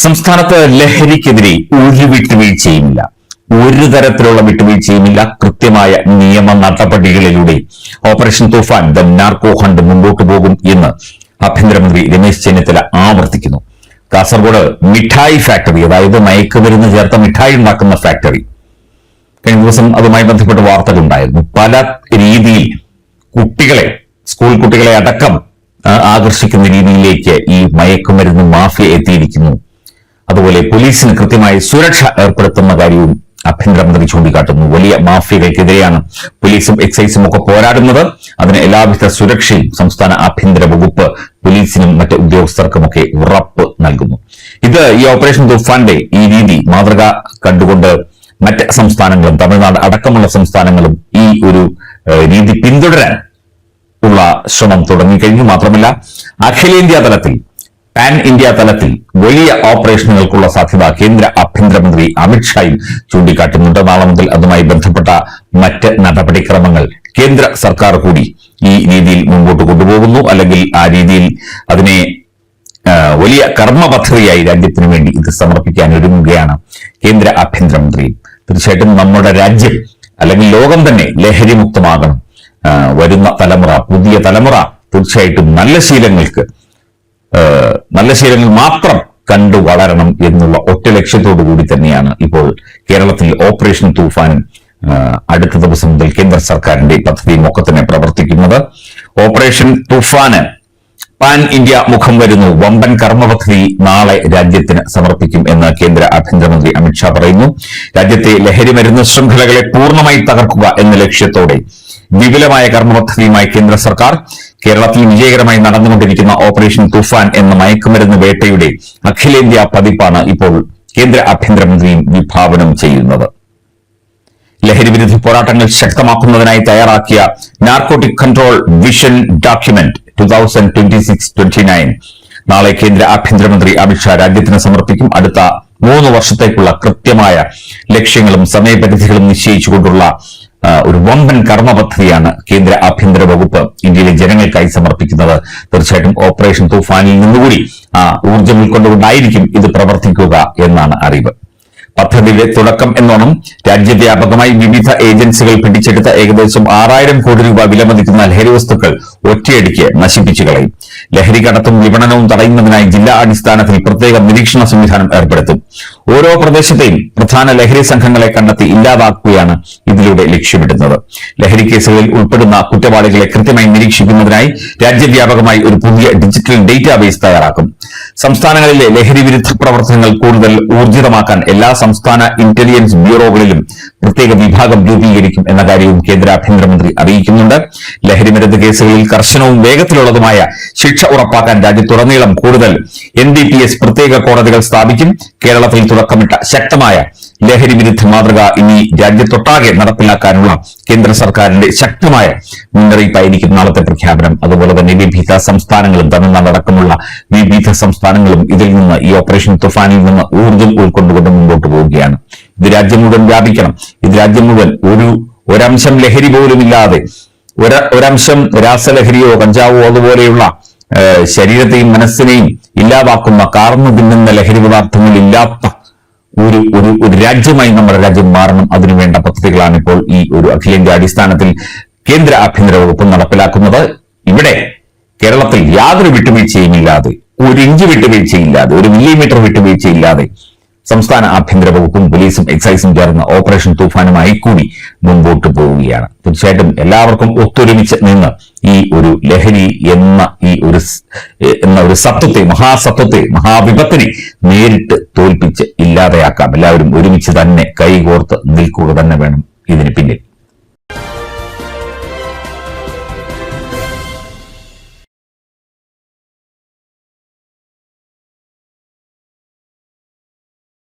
സംസ്ഥാനത്ത് ലഹരിക്കെതിരെ ഒരു വിട്ടുവീഴ്ചയുമില്ല. ഒരു തരത്തിലുള്ള വിട്ടുവീഴ്ചയുമില്ല. കൃത്യമായ നിയമ നടപടികളിലൂടെ operation Toofan the narco hunt മുമ്പോട്ട് പോകും എന്ന് ആഭ്യന്തരമന്ത്രി രമേശ് ചെന്നിത്തല ആവർത്തിക്കുന്നു. കാസർഗോഡ് മിഠായി ഫാക്ടറി, അതായത് മയക്കുമരുന്ന് ചേർത്ത മിഠായി ഉണ്ടാക്കുന്ന ഫാക്ടറി, കഴിഞ്ഞ ദിവസം അതുമായി ബന്ധപ്പെട്ട വാർത്തകളുണ്ടായിരുന്നു. പല രീതിയിൽ സ്കൂൾ കുട്ടികളെ അടക്കം ആകർഷിക്കുന്ന രീതിയിലേക്ക് ഈ മയക്കുമരുന്ന് മാഫിയ എത്തിയിരിക്കുന്നു. അതുപോലെ പോലീസിന് കൃത്യമായി സുരക്ഷ ഏർപ്പെടുത്തുന്ന കാര്യവും ആഭ്യന്തരമന്ത്രി ചൂണ്ടിക്കാട്ടുന്നു. വലിയ മാഫിയകൾക്കെതിരെയാണ് പോലീസും എക്സൈസും ഒക്കെ പോരാടുന്നത്. അതിന് എല്ലാവിധ സുരക്ഷയും സംസ്ഥാന ആഭ്യന്തര വകുപ്പ് പോലീസിനും മറ്റ് ഉദ്യോഗസ്ഥർക്കുമൊക്കെ ഉറപ്പ് നൽകുന്നു. ഈ ഓപ്പറേഷൻ തൂഫാന്റെ ഈ രീതി മാതൃക കണ്ടുകൊണ്ട് മറ്റ് സംസ്ഥാനങ്ങളും തമിഴ്നാട് അടക്കമുള്ള സംസ്ഥാനങ്ങളും ഈ ഒരു രീതി പിന്തുടരാൻ ഉള്ള ശ്രമം തുടങ്ങിക്കഴിഞ്ഞു. മാത്രമല്ല, അഖിലേന്ത്യാ തലത്തിൽ, പാൻ ഇന്ത്യ തലത്തിൽ വലിയ ഓപ്പറേഷനുകൾക്കുള്ള സാധ്യത കേന്ദ്ര ആഭ്യന്തരമന്ത്രി അമിത്ഷായും ചൂണ്ടിക്കാട്ടുന്നുണ്ട്. നാളെ മുതൽ അതുമായി ബന്ധപ്പെട്ട മറ്റ് നടപടിക്രമങ്ങൾ കേന്ദ്ര സർക്കാർ കൂടി ഈ രീതിയിൽ മുമ്പോട്ട് കൊണ്ടുപോകുന്നു. അല്ലെങ്കിൽ ആ രീതിയിൽ അതിനെ വലിയ കർമ്മ പദ്ധതിയായി രാജ്യത്തിനു വേണ്ടി ഇത് സമർപ്പിക്കാൻ ഒരുങ്ങുകയാണ് കേന്ദ്ര ആഭ്യന്തരമന്ത്രി. തീർച്ചയായിട്ടും നമ്മുടെ രാജ്യം അല്ലെങ്കിൽ ലോകം തന്നെ ലഹരി മുക്തമാകണം. വരുന്ന തലമുറ, പുതിയ തലമുറ തീർച്ചയായിട്ടും നല്ല ശീലങ്ങൾ മാത്രം കണ്ടു വളരണം എന്നുള്ള ഒറ്റ ലക്ഷ്യത്തോടു കൂടി തന്നെയാണ് ഇപ്പോൾ കേരളത്തിൽ ഓപ്പറേഷൻ തൂഫാൻ അടുത്ത ദിവസം മുതൽ കേന്ദ്ര സർക്കാരിന്റെ പദ്ധതിയും ഒക്കെ തന്നെ പ്രവർത്തിക്കുന്നത്. ഓപ്പറേഷൻ തൂഫാന് പാൻ ഇന്ത്യ മുഖം വരുന്നു. വമ്പൻ കർമ്മ പദ്ധതി നാളെ രാജ്യത്തിന് സമർപ്പിക്കും എന്ന് കേന്ദ്ര ആഭ്യന്തരമന്ത്രി അമിത്ഷാ പറയുന്നു. രാജ്യത്തെ ലഹരി മരുന്ന് ശൃംഖലകളെ പൂർണ്ണമായി തകർക്കുക എന്ന ലക്ഷ്യത്തോടെ വിപുലമായ കർമ്മ പദ്ധതിയുമായി കേന്ദ്ര സർക്കാർ കേരളത്തിൽ വിജയകരമായി നടന്നുകൊണ്ടിരിക്കുന്ന ഓപ്പറേഷൻ തൂഫാൻ എന്ന മയക്കുമരുന്ന് വേട്ടയുടെ അഖിലേന്ത്യാ പതിപ്പാണ് ഇപ്പോൾ കേന്ദ്ര ആഭ്യന്തരമന്ത്രിയും വിഭാവനം ചെയ്യുന്നത്. ലഹരി വിരുദ്ധ പോരാട്ടങ്ങൾ ശക്തമാക്കുന്നതിനായി തയ്യാറാക്കിയ നാർക്കോട്ടിക് കൺട്രോൾ വിഷൻ ഡോക്യുമെന്റ് 2026-29 നാളെ കേന്ദ്ര ആഭ്യന്തരമന്ത്രി അമിത്ഷാ രാജ്യത്തിന് സമർപ്പിക്കും. അടുത്ത 3 വർഷത്തേക്കുള്ള കൃത്യമായ ലക്ഷ്യങ്ങളും സമയപരിധികളും നിശ്ചയിച്ചുകൊണ്ടുള്ള ഒരു വമ്പൻ കർമ്മ പദ്ധതിയാണ് കേന്ദ്ര ആഭ്യന്തര വകുപ്പ് ഇന്ത്യയിലെ ജനങ്ങൾക്കായി സമർപ്പിക്കുന്നത്. തീർച്ചയായിട്ടും ഓപ്പറേഷൻ തൂഫാനിൽ നിന്നുകൂടി ഊർജ്ജം ഉൾക്കൊണ്ടുകൊണ്ടായിരിക്കും ഇത് പ്രവർത്തിക്കുക എന്നാണ് അറിവ്. പദ്ധതിയുടെ തുടക്കം എന്നോണം രാജ്യവ്യാപകമായി വിവിധ ഏജൻസികൾ പിടിച്ചെടുത്ത ഏകദേശം 6000 കോടി രൂപ വിലമതിക്കുന്ന ലഹരി വസ്തുക്കൾ ഒറ്റയടിക്ക് നശിപ്പിച്ചു കളയും. ലഹരി കടത്തും വിപണനവും തടയുന്നതിനായി ജില്ലാ അടിസ്ഥാനത്തിൽ പ്രത്യേക നിരീക്ഷണ സംവിധാനം ഏർപ്പെടുത്തും. ഓരോ പ്രദേശത്തെയും പ്രധാന ലഹരി സംഘങ്ങളെ കണ്ടെത്തി ഇല്ലാതാക്കുകയാണ് ഇതിലൂടെ ലക്ഷ്യമിടുന്നത്. ലഹരി കേസുകളിൽ ഉൾപ്പെടുന്ന കുറ്റവാളികളെ കൃത്യമായി നിരീക്ഷിക്കുന്നതിനായി രാജ്യവ്യാപകമായി ഒരു പുതിയ ഡിജിറ്റൽ ഡേറ്റാബേസ് തയ്യാറാക്കും. സംസ്ഥാനങ്ങളിലെ ലഹരി വിരുദ്ധ പ്രവർത്തനങ്ങൾ കൂടുതൽ ഊർജിതമാക്കാൻ എല്ലാ സംസ്ഥാന ഇന്റലിജൻസ് ബ്യൂറോകളിലും പ്രത്യേക വിഭാഗം രൂപീകരിക്കും എന്ന കാര്യവും കേന്ദ്ര ആഭ്യന്തരമന്ത്രി അറിയിക്കുന്നുണ്ട്. ലഹരിമരുന്ന് കേസുകളിൽ കർശനവും വേഗത്തിലുള്ളതുമായ ശിക്ഷ ഉറപ്പാക്കാൻ രാജ്യത്തുടനീളം കൂടുതൽ NDPS പ്രത്യേക കോടതികൾ സ്ഥാപിക്കും. കേരളത്തിൽ തുടക്കമിട്ട ശക്തമായ ലഹരി വിരുദ്ധ മാതൃക ഇനി രാജ്യത്തൊട്ടാകെ നടപ്പിലാക്കാനുള്ള കേന്ദ്ര സർക്കാരിന്റെ ശക്തമായ മുന്നറിയിപ്പായിരിക്കും നാളത്തെ പ്രഖ്യാപനം. അതുപോലെ തന്നെ വിവിധ സംസ്ഥാനങ്ങളും തമിഴ്നാട് അടക്കമുള്ള വിവിധ സംസ്ഥാനങ്ങളും ഇതിൽ നിന്ന്, ഈ ഓപ്പറേഷൻ തുഫാനിൽ നിന്ന് ഊർജ്ജം ഉൾക്കൊണ്ടുകൊണ്ട് മുമ്പോട്ട് പോവുകയാണ്. ഇത് രാജ്യം മുഴുവൻ വ്യാപിക്കണം. ഇത് രാജ്യം മുഴുവൻ ഒരംശം ലഹരി പോലും ഇല്ലാതെ, ഒരംശം രാസലഹരിയോ കഞ്ചാവോ അതുപോലെയുള്ള ശരീരത്തെയും മനസ്സിനെയും ഇല്ലാതാക്കുന്ന, കാർന്നു തിന്നുന്ന ലഹരി പദാർത്ഥങ്ങൾ ഇല്ലാത്ത ഒരു രാജ്യമായി നമ്മുടെ രാജ്യം മാറണം. അതിനുവേണ്ട പദ്ധതികളാണ് ഇപ്പോൾ ഈ ഒരു അഖിലേന്ത്യാ അടിസ്ഥാനത്തിൽ കേന്ദ്ര ആഭ്യന്തര വകുപ്പ് നടപ്പിലാക്കുന്നത്. ഇവിടെ കേരളത്തിൽ യാതൊരു വിട്ടുവീഴ്ചയും ഇല്ലാതെ, 1 ഇഞ്ച് വിട്ടുവീഴ്ചയില്ലാതെ, 1 മില്ലിമീറ്റർ വിട്ടുവീഴ്ചയില്ലാതെ സംസ്ഥാന ആഭ്യന്തര വകുപ്പും പോലീസും എക്സൈസും ചേർന്ന് ഓപ്പറേഷൻ തൂഫാനുമായി കൂടി മുമ്പോട്ട് പോവുകയാണ്. തീർച്ചയായിട്ടും എല്ലാവർക്കും ഒത്തൊരുമിച്ച് നിന്ന് ഈ ഒരു ലഹരി എന്ന ഒരു സത്വത്തെ, മഹാവിപത്തിനെ നേരിട്ട് തോൽപ്പിച്ച് ഇല്ലാതെയാക്കാം. എല്ലാവരും ഒരുമിച്ച് തന്നെ കൈകോർത്ത് നിൽക്കുക തന്നെ വേണം ഇതിന് പിന്നിൽ.